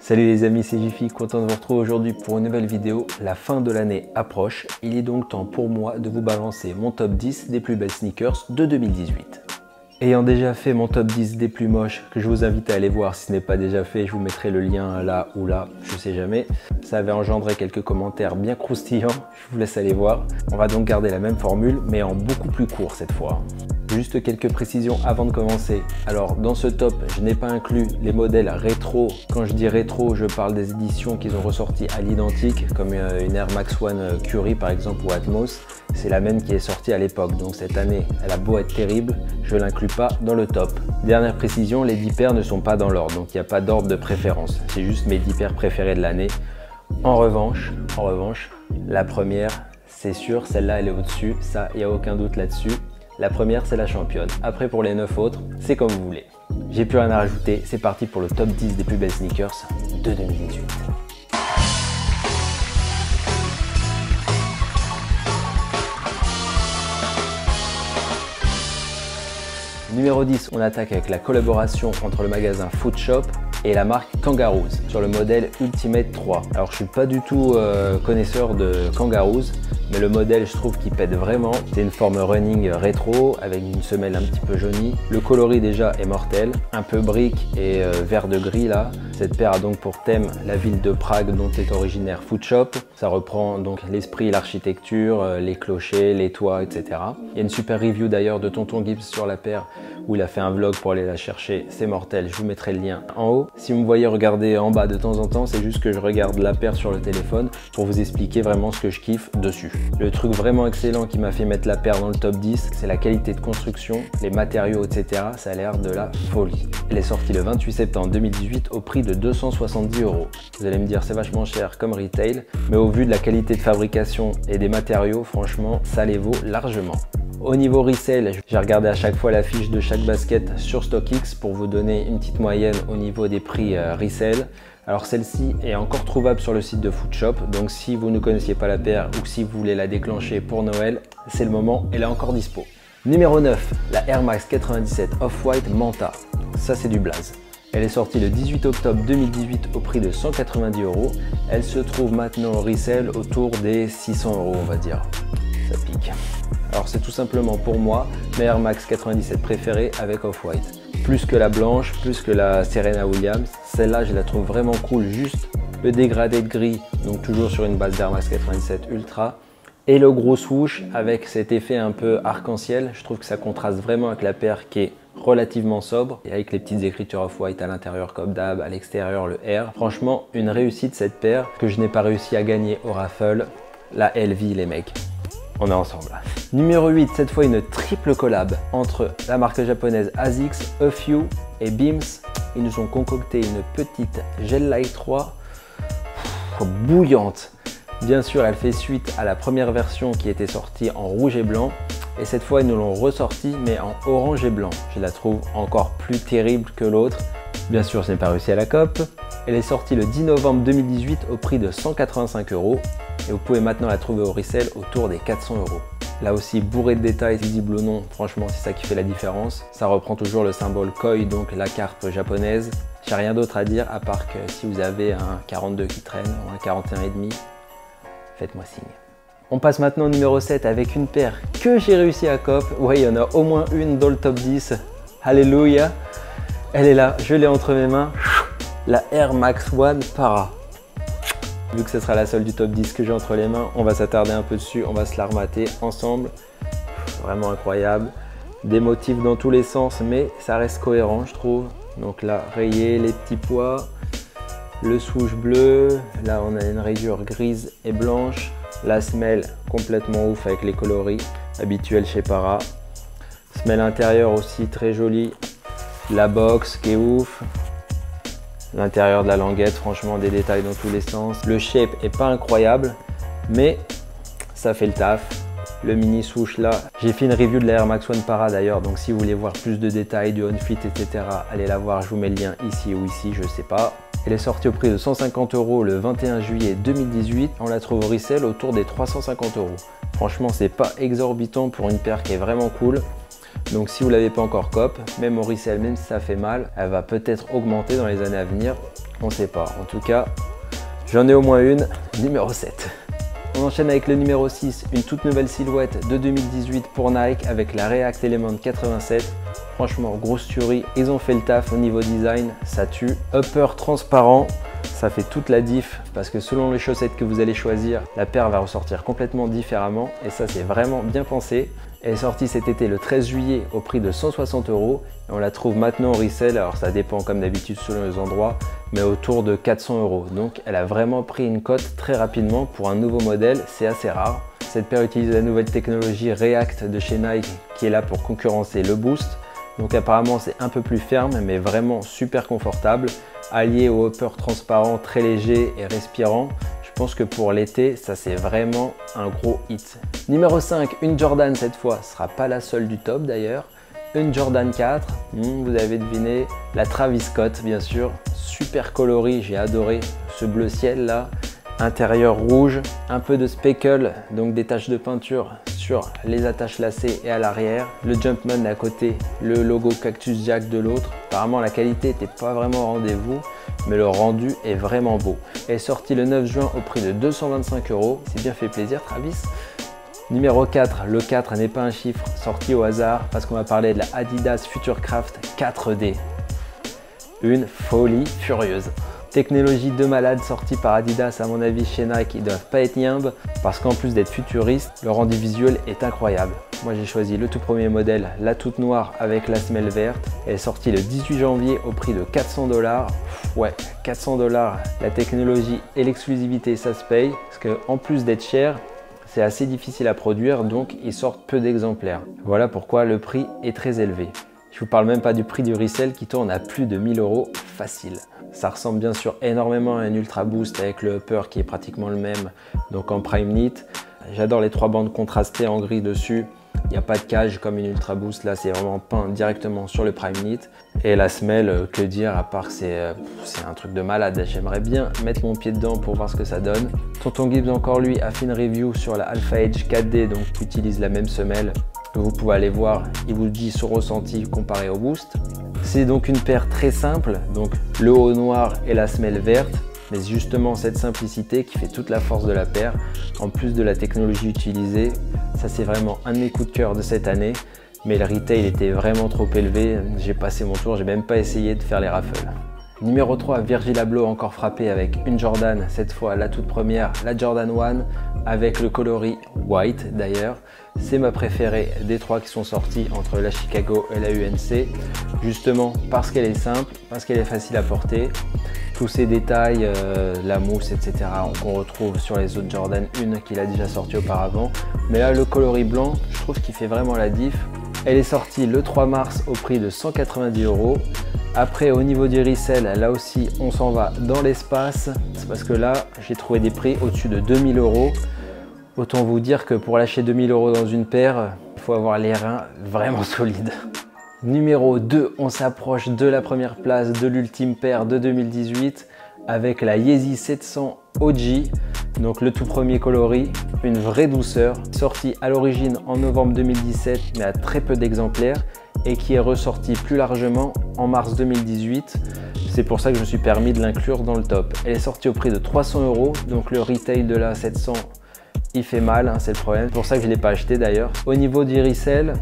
Salut les amis, c'est Jiffy, content de vous retrouver aujourd'hui pour une nouvelle vidéo. La fin de l'année approche, il est donc temps pour moi de vous balancer mon top 10 des plus belles sneakers de 2018. Ayant déjà fait mon top 10 des plus moches, que je vous invite à aller voir si ce n'est pas déjà fait, je vous mettrai le lien là ou là, je sais jamais. Ça avait engendré quelques commentaires bien croustillants, je vous laisse aller voir. On va donc garder la même formule, mais en beaucoup plus court cette fois. Juste quelques précisions avant de commencer. Alors dans ce top, je n'ai pas inclus les modèles rétro. Quand je dis rétro, je parle des éditions qu'ils ont ressorties à l'identique, comme une Air Max One Curie par exemple ou Atmos. C'est la même qui est sortie à l'époque, donc cette année, elle a beau être terrible, je ne l'inclus pas dans le top. Dernière précision, les 10 paires ne sont pas dans l'ordre, donc il n'y a pas d'ordre de préférence. C'est juste mes 10 paires préférées de l'année. En revanche, la première, c'est sûr, celle-là elle est au-dessus, ça, il n'y a aucun doute là-dessus. La première, c'est la championne. Après, pour les 9 autres, c'est comme vous voulez. J'ai plus rien à rajouter, c'est parti pour le top 10 des plus belles sneakers de 2018. Numéro 10, on attaque avec la collaboration entre le magasin Footshop et la marque Kangaroos sur le modèle Ultimate 3. Alors je suis pas du tout connaisseur de Kangaroos, mais le modèle je trouve qu'il pète vraiment. C'est une forme running rétro avec une semelle un petit peu jaunie. Le coloris déjà est mortel, un peu brique et vert de gris là. Cette paire a donc pour thème la ville de Prague dont est originaire Footshop. Ça reprend donc l'esprit, l'architecture, les clochers, les toits, etc. Il y a une super review d'ailleurs de Tonton Gibbs sur la paire où il a fait un vlog pour aller la chercher. C'est mortel, je vous mettrai le lien en haut. Si vous me voyez regarder en bas de temps en temps, c'est juste que je regarde la paire sur le téléphone pour vous expliquer vraiment ce que je kiffe dessus. Le truc vraiment excellent qui m'a fait mettre la paire dans le top 10, c'est la qualité de construction, les matériaux, etc. Ça a l'air de la folie. Elle est sortie le 28 septembre 2018 au prix de 270 €. Vous allez me dire c'est vachement cher comme retail, mais au vu de la qualité de fabrication et des matériaux, franchement, ça les vaut largement. Au niveau resale, j'ai regardé à chaque fois la fiche de chaque basket sur StockX pour vous donner une petite moyenne au niveau des prix resale. Alors celle-ci est encore trouvable sur le site de Footshop, donc si vous ne connaissiez pas la paire ou si vous voulez la déclencher pour Noël, c'est le moment, elle est encore dispo. Numéro 9, la Air Max 97 Off-White Manta. Ça c'est du blaze. Elle est sortie le 18 octobre 2018 au prix de 190 €. Elle se trouve maintenant au resale autour des 600 € on va dire. Ça pique. Alors c'est tout simplement pour moi ma Air Max 97 préférée avec Off-White. Plus que la blanche, plus que la Serena Williams, celle-là je la trouve vraiment cool, juste le dégradé de gris, donc toujours sur une base d'Air Max 97 Ultra. Et le gros swoosh avec cet effet un peu arc-en-ciel, je trouve que ça contraste vraiment avec la paire qui est relativement sobre et avec les petites écritures Off-White à l'intérieur comme d'hab, à l'extérieur le R. Franchement, une réussite cette paire que je n'ai pas réussi à gagner au raffle, la LV les mecs. On est ensemble. Numéro 8, cette fois une triple collab entre la marque japonaise ASICS, A Few et Beams. Ils nous ont concocté une petite Gel Light 3 bouillante. Bien sûr, elle fait suite à la première version qui était sortie en rouge et blanc. Et cette fois, ils nous l'ont ressortie mais en orange et blanc. Je la trouve encore plus terrible que l'autre. Bien sûr, je n'ai pas réussi à la cope. Elle est sortie le 10 novembre 2018 au prix de 185 € et vous pouvez maintenant la trouver au resale autour des 400 €. Là aussi, bourré de détails, visible ou non, franchement, c'est ça qui fait la différence. Ça reprend toujours le symbole Koi, donc la carpe japonaise. J'ai rien d'autre à dire à part que si vous avez un 42 qui traîne ou un 41,5, faites-moi signe. On passe maintenant au numéro 7 avec une paire que j'ai réussi à cop. Ouais, il y en a au moins une dans le top 10. Alléluia. Elle est là, je l'ai entre mes mains. La Air Max One Para. Vu que ce sera la seule du top 10 que j'ai entre les mains, on va s'attarder un peu dessus, on va se la remater ensemble. Vraiment incroyable. Des motifs dans tous les sens, mais ça reste cohérent, je trouve. Donc là, rayé, les petits pois, le swoosh bleu. Là, on a une rayure grise et blanche. La semelle complètement ouf avec les coloris habituels chez Para. Semelle intérieure aussi très jolie. La box qui est ouf. L'intérieur de la languette, franchement des détails dans tous les sens. Le shape est pas incroyable, mais ça fait le taf. Le mini swoosh là. J'ai fait une review de la Air Max One Para d'ailleurs, donc si vous voulez voir plus de détails, du on-fit, etc., allez la voir, je vous mets le lien ici ou ici, je sais pas. Elle est sortie au prix de 150 € le 21 juillet 2018. On la trouve au resale autour des 350 €. Franchement, c'est pas exorbitant pour une paire qui est vraiment cool. Donc si vous ne l'avez pas encore cop, même au resell, même si ça fait mal, elle va peut-être augmenter dans les années à venir. On ne sait pas. En tout cas, j'en ai au moins une, numéro 7. On enchaîne avec le numéro 6, une toute nouvelle silhouette de 2018 pour Nike avec la React Element 87. Franchement, grosse tuerie. Ils ont fait le taf au niveau design, ça tue. Upper transparent, ça fait toute la diff parce que selon les chaussettes que vous allez choisir, la paire va ressortir complètement différemment et ça c'est vraiment bien pensé. Elle est sortie cet été le 13 juillet au prix de 160 € et on la trouve maintenant au resell, alors ça dépend comme d'habitude selon les endroits, mais autour de 400 €. Donc elle a vraiment pris une cote très rapidement pour un nouveau modèle, c'est assez rare. Cette paire utilise la nouvelle technologie React de chez Nike qui est là pour concurrencer le Boost. Donc apparemment c'est un peu plus ferme mais vraiment super confortable, allié au upper transparent très léger et respirant. Je pense que pour l'été, ça c'est vraiment un gros hit. Numéro 5, une Jordan cette fois, ce sera pas la seule du top d'ailleurs. Une Jordan 4, vous avez deviné, la Travis Scott bien sûr, super coloris, j'ai adoré ce bleu ciel là. Intérieur rouge, un peu de speckle, donc des taches de peinture sur les attaches lacées et à l'arrière. Le Jumpman à côté, le logo Cactus Jack de l'autre. Apparemment la qualité n'était pas vraiment au rendez-vous, mais le rendu est vraiment beau. Elle est sortie le 9 juin au prix de 225 €. C'est bien fait plaisir Travis. Numéro 4, le 4 n'est pas un chiffre sorti au hasard parce qu'on va parler de la Adidas Futurecraft 4D. Une folie furieuse. Technologie de malade sortie par Adidas, à mon avis chez Nike, ils doivent pas être nimbes parce qu'en plus d'être futuriste, le rendu visuel est incroyable. Moi j'ai choisi le tout premier modèle, la toute noire avec la semelle verte. Elle est sortie le 18 janvier au prix de 400 $. Ouais, 400 $, la technologie et l'exclusivité ça se paye parce qu'en plus d'être cher, c'est assez difficile à produire donc ils sortent peu d'exemplaires. Voilà pourquoi le prix est très élevé. Je vous parle même pas du prix du resell qui tourne à plus de 1000 € facile. Ça ressemble bien sûr énormément à un Ultra Boost avec le upper qui est pratiquement le même, donc en Prime Knit. J'adore les trois bandes contrastées en gris dessus. Il n'y a pas de cage comme une Ultra Boost, là c'est vraiment peint directement sur le Prime Knit. Et la semelle, que dire, à part que c'est un truc de malade. J'aimerais bien mettre mon pied dedans pour voir ce que ça donne. Tonton Gibbs encore lui a fait une review sur la Alpha Edge 4D, donc qui utilise la même semelle. Vous pouvez aller voir, il vous dit son ressenti comparé au Boost. C'est donc une paire très simple, donc le haut noir et la semelle verte, mais justement cette simplicité qui fait toute la force de la paire, en plus de la technologie utilisée. Ça c'est vraiment un de mes coups de cœur de cette année, mais le retail était vraiment trop élevé, j'ai passé mon tour, j'ai même pas essayé de faire les raffles. Numéro 3, Virgil Abloh encore frappé avec une Jordan, cette fois la toute première, la Jordan 1, avec le coloris white d'ailleurs. C'est ma préférée des trois qui sont sortis entre la Chicago et la UNC, justement parce qu'elle est simple, parce qu'elle est facile à porter. Tous ces détails, la mousse, etc. qu'on retrouve sur les autres Jordan 1 qu'il a déjà sorti auparavant. Mais là, le coloris blanc, je trouve qu'il fait vraiment la diff. Elle est sortie le 3 mars au prix de 190 €. Après, au niveau du resell, là aussi, on s'en va dans l'espace. C'est parce que là, j'ai trouvé des prix au-dessus de 2000 €. Autant vous dire que pour lâcher 2000 € dans une paire, il faut avoir les reins vraiment solides. Numéro 2, on s'approche de la première place de l'ultime paire de 2018 avec la Yeezy 700 OG, donc le tout premier coloris, une vraie douceur, sorti à l'origine en novembre 2017 mais à très peu d'exemplaires et qui est ressorti plus largement en mars 2018. C'est pour ça que je me suis permis de l'inclure dans le top. Elle est sortie au prix de 300 €, donc le retail de la 700 il fait mal, hein, c'est le problème. C'est pour ça que je ne l'ai pas acheté d'ailleurs. Au niveau du resell,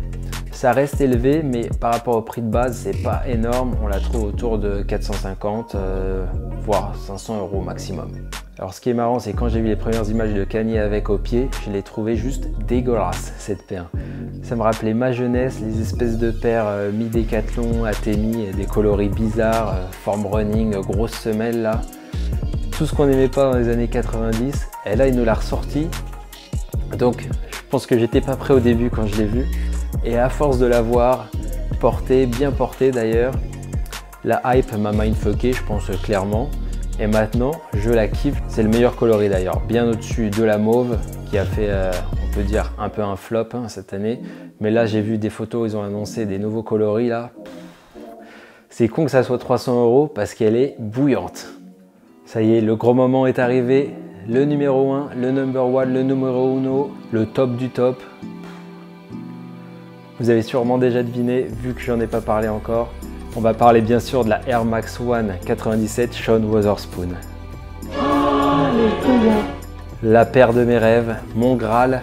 ça reste élevé, mais par rapport au prix de base, c'est pas énorme. On la trouve autour de 450, voire 500 € maximum. Alors ce qui est marrant, c'est quand j'ai vu les premières images de Kanye avec au pied, je l'ai trouvé juste dégueulasse cette paire. Ça me rappelait ma jeunesse, les espèces de paires mi-décathlon, Atemi, des coloris bizarres, forme running, grosse semelle là. Tout ce qu'on n'aimait pas dans les années 90, et là il nous l'a ressorti. Donc je pense que j'étais pas prêt au début quand je l'ai vu. Et à force de la voir portée, bien portée d'ailleurs, la hype m'a mindfucké, je pense clairement. Et maintenant, je la kiffe. C'est le meilleur coloris d'ailleurs, bien au-dessus de la mauve qui a fait, on peut dire, un peu un flop hein, cette année. Mais là, j'ai vu des photos, ils ont annoncé des nouveaux coloris là. C'est con que ça soit 300 € parce qu'elle est bouillante. Ça y est, le gros moment est arrivé. Le numéro 1, le number 1, le numéro 1, le top du top. Vous avez sûrement déjà deviné, vu que j'en ai pas parlé encore. On va parler bien sûr de la Air Max One 97 Sean Wotherspoon. La paire de mes rêves, mon Graal,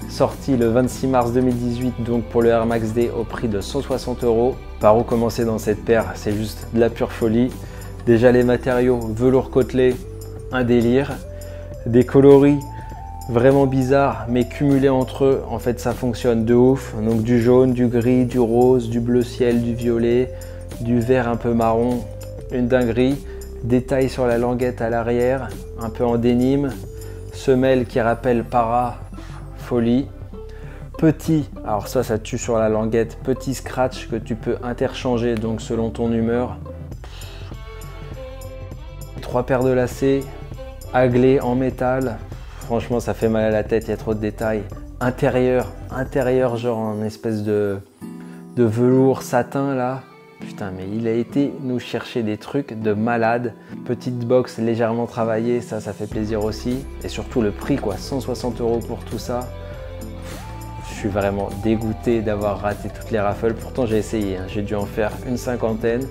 sorti le 26 mars 2018 donc pour le Air Max D au prix de 160 €. Par où commencer dans cette paire? C'est juste de la pure folie. Déjà les matériaux, velours côtelé, un délire. Des coloris vraiment bizarres mais cumulés entre eux, en fait ça fonctionne de ouf. Donc du jaune, du gris, du rose, du bleu ciel, du violet, du vert un peu marron, une dinguerie. Détail sur la languette à l'arrière, un peu en dénime. Semelle qui rappelle para, folie. Petit, alors ça tue sur la languette, petit scratch que tu peux interchanger donc selon ton humeur. 3 paires de lacets, aglés en métal. Franchement ça fait mal à la tête, il y a trop de détails. Intérieur genre en espèce de velours satin là. Putain mais il a été nous chercher des trucs de malade. Petite box légèrement travaillée, ça fait plaisir aussi. Et surtout le prix quoi, 160 € pour tout ça. Je suis vraiment dégoûté d'avoir raté toutes les raffles. Pourtant j'ai essayé, hein. J'ai dû en faire une cinquantaine.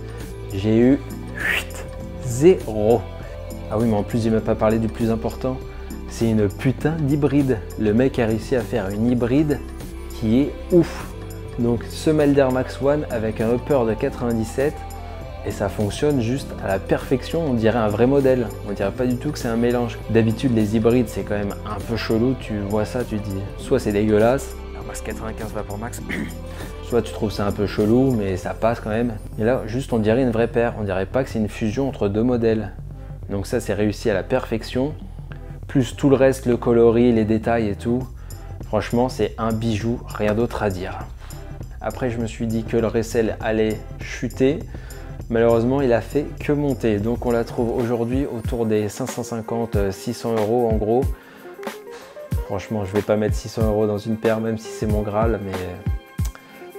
J'ai eu 0. Ah oui mais en plus il m'a pas parlé du plus important. C'est une putain d'hybride. Le mec a réussi à faire une hybride qui est ouf. Donc semelle d'Air Max One avec un upper de 97 et ça fonctionne juste à la perfection, on dirait un vrai modèle, on dirait pas du tout que c'est un mélange. D'habitude les hybrides c'est quand même un peu chelou, tu vois ça, tu dis soit c'est dégueulasse, Air Max 95 va pour Max, soit tu trouves ça un peu chelou mais ça passe quand même. Et là juste on dirait une vraie paire, on dirait pas que c'est une fusion entre deux modèles. Donc ça c'est réussi à la perfection, plus tout le reste, le coloris, les détails et tout. Franchement c'est un bijou, rien d'autre à dire. Après, je me suis dit que le resell allait chuter. Malheureusement, il a fait que monter. Donc, on la trouve aujourd'hui autour des 550-600 € en gros. Franchement, je vais pas mettre 600 € dans une paire, même si c'est mon Graal, mais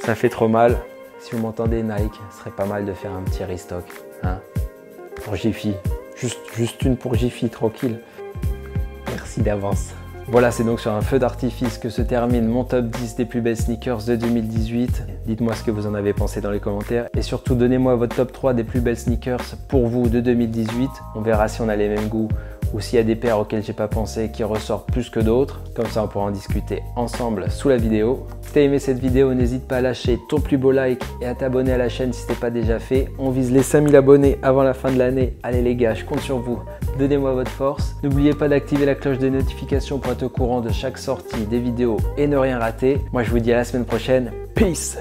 ça fait trop mal. Si vous m'entendez, Nike, ce serait pas mal de faire un petit restock. Hein, pour Jiffy. Juste une pour Jiffy, tranquille. Merci d'avance. Voilà, c'est donc sur un feu d'artifice que se termine mon top 10 des plus belles sneakers de 2018. Dites-moi ce que vous en avez pensé dans les commentaires. Et surtout, donnez-moi votre top 3 des plus belles sneakers pour vous de 2018. On verra si on a les mêmes goûts ou s'il y a des paires auxquelles j'ai pas pensé qui ressortent plus que d'autres. Comme ça, on pourra en discuter ensemble sous la vidéo. Si t'as aimé cette vidéo, n'hésite pas à lâcher ton plus beau like et à t'abonner à la chaîne si ce n'est pas déjà fait. On vise les 5000 abonnés avant la fin de l'année. Allez les gars, je compte sur vous. Donnez-moi votre force. N'oubliez pas d'activer la cloche de notification pour être au courant de chaque sortie des vidéos et ne rien rater. Moi, je vous dis à la semaine prochaine. Peace!